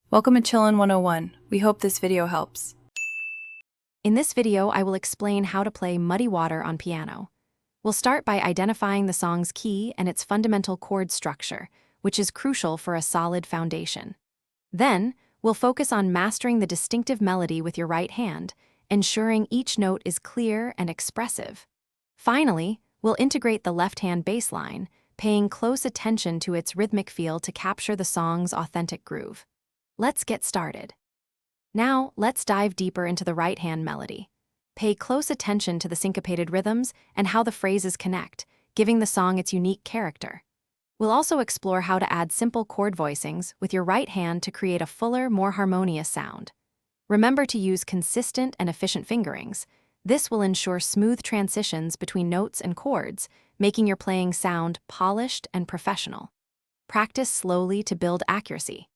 Welcome to Chillin' 101. We hope this video helps. In this video, I will explain how to play Muddy Water on piano. We'll start by identifying the song's key and its fundamental chord structure, which is crucial for a solid foundation. Then, we'll focus on mastering the distinctive melody with your right hand, ensuring each note is clear and expressive. Finally, we'll integrate the left-hand bass line, paying close attention to its rhythmic feel to capture the song's authentic groove. Let's get started. Now, let's dive deeper into the right-hand melody. Pay close attention to the syncopated rhythms and how the phrases connect, giving the song its unique character. We'll also explore how to add simple chord voicings with your right hand to create a fuller, more harmonious sound. Remember to use consistent and efficient fingerings. This will ensure smooth transitions between notes and chords, making your playing sound polished and professional. Practice slowly to build accuracy.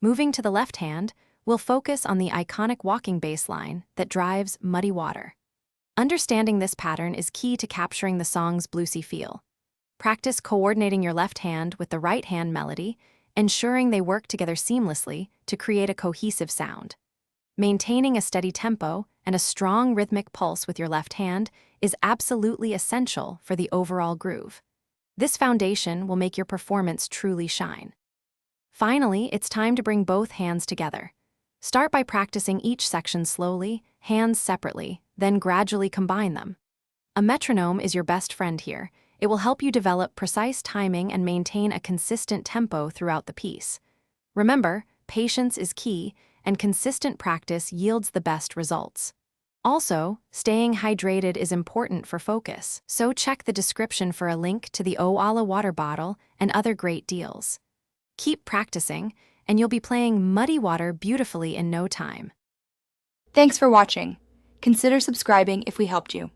Moving to the left hand, we'll focus on the iconic walking bass line that drives Muddy Water. Understanding this pattern is key to capturing the song's bluesy feel. Practice coordinating your left hand with the right hand melody, ensuring they work together seamlessly to create a cohesive sound. Maintaining a steady tempo and a strong rhythmic pulse with your left hand is absolutely essential for the overall groove. This foundation will make your performance truly shine. Finally, it's time to bring both hands together. Start by practicing each section slowly, hands separately, then gradually combine them. A metronome is your best friend here. It will help you develop precise timing and maintain a consistent tempo throughout the piece. Remember, patience is key, and consistent practice yields the best results. Also, staying hydrated is important for focus, so check the description for a link to the Oala water bottle and other great deals. Keep practicing, and you'll be playing Muddy Water beautifully in no time. Thanks for watching. Consider subscribing if we helped you.